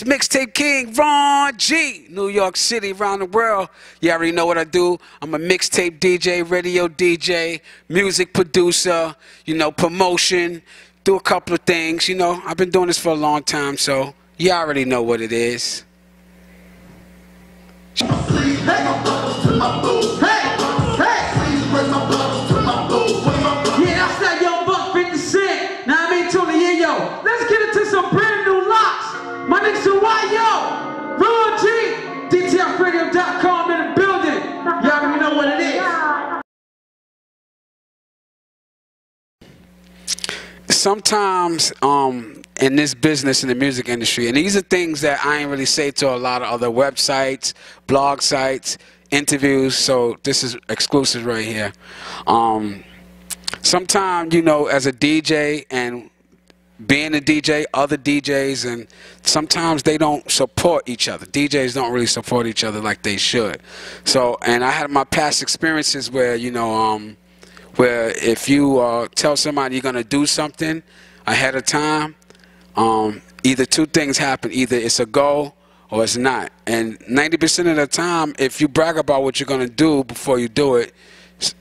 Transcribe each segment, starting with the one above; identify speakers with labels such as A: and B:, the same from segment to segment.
A: It's Mixtape King, Ron G. New York City, around the world. You already know what I do. I'm a mixtape DJ, radio DJ, music producer, you know, promotion, do a couple of things. You know, I've been doing this for a long time, so you already know what it is.
B: Please bring my brothers to my booth. Hey, please bring my brothers to my booth.
C: Yeah, that's that Young Buck 50 Cent. Now I mean Tony, yeah, yo. Let's get into some brand new locks. My niggas are YO, Ron G, DTFradio.com in the building. Y'all already know what it is.
A: Sometimes in this business, in the music industry, and these are things that I ain't really say to a lot of other websites, blog sites, interviews, so this is exclusive right here. Sometimes, you know, as a DJ and being a DJ, other DJs, and sometimes they don't support each other. DJs don't really support each other like they should. So, and I had my past experiences where, you know, where if you tell somebody you're going to do something ahead of time, either two things happen. Either it's a go or it's not. And 90% of the time, if you brag about what you're going to do before you do it,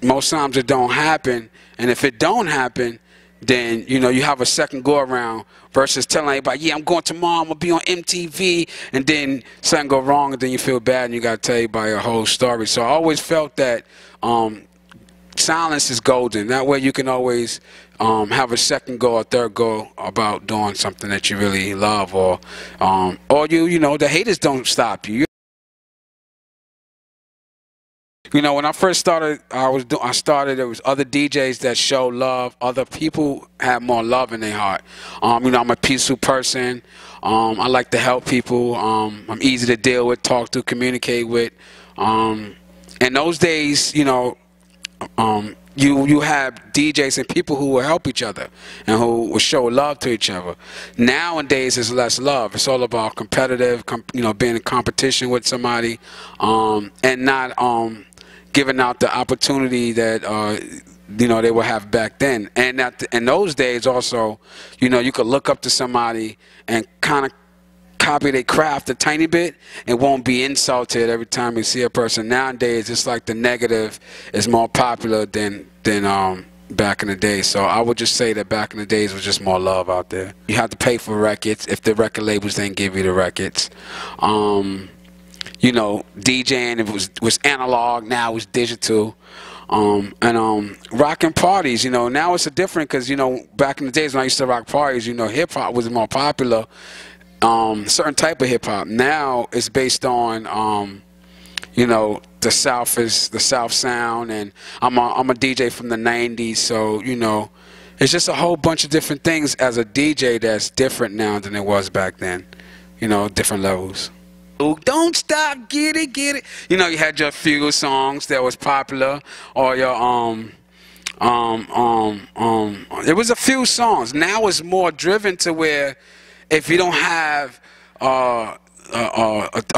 A: most times it don't happen. And if it don't happen, then, you know, you have a second go around versus telling everybody, yeah, I'm going tomorrow, I'm going to be on MTV, and then something go wrong, and then you feel bad, and you got to tell everybody a whole story. So I always felt that silence is golden. That way you can always have a second go or third go about doing something that you really love, or you know, the haters don't stop you. You know, when I first started, there was other DJs that showed love. Other people had more love in their heart. You know, I'm a peaceful person. I like to help people. I'm easy to deal with, talk to, communicate with. In those days, you know, you have DJs and people who will help each other and who will show love to each other. Nowadays, it's less love. It's all about competitive, you know, being in competition with somebody, and not giving out the opportunity that you know, they would have back then. And in those days also, you know, you could look up to somebody and kind of copy their craft a tiny bit and won't be insulted every time you see a person. Nowadays, it's like the negative is more popular than back in the day. So I would just say that back in the days was just more love out there. You had to pay for records if the record labels didn't give you the records. You know, DJing, it was analog, now it's digital. Rocking parties, you know, now it's a different, because, you know, back in the days when I used to rock parties, you know, hip-hop was more popular, certain type of hip-hop. Now it's based on, you know, the South sound, and I'm a DJ from the 90s, so, you know, it's just a whole bunch of different things as a DJ that's different now than it was back then, you know, different levels. Don't stop, get it, get it. You know, you had your few songs that was popular, or your it was a few songs. Now it's more driven to where if you don't have a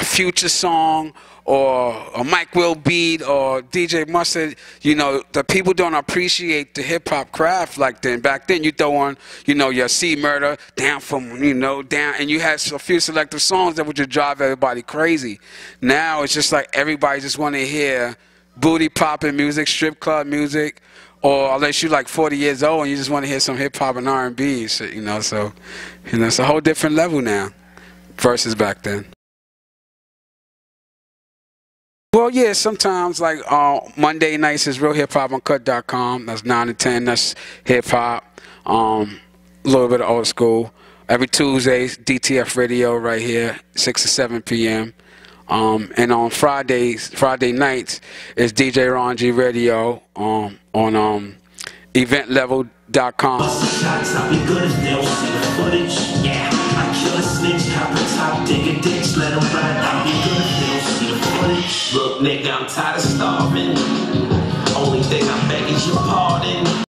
A: Future song or a Mike Will beat or DJ Mustard, you know, the people don't appreciate the hip-hop craft like then. Back then, you throw on, you know, your C Murder, down from, you know, down, and you had a few selective songs that would just drive everybody crazy. Now it's just like everybody just want to hear booty popping music, strip club music, or unless you're like 40 years old and you just want to hear some hip-hop and R&B and shit, you know. So, you know, it's a whole different level now versus back then. Well, yeah, sometimes, like, Monday nights is RealHipHopUncut.com. That's 9 to 10. That's hip-hop. A little bit of old school. Every Tuesdays, DTF Radio right here, 6 to 7 p.m. And on Friday nights is DJ Ron G Radio on EventLevel.com.
D: Look, nigga, I'm tired of starving. Only thing I beg is your pardon.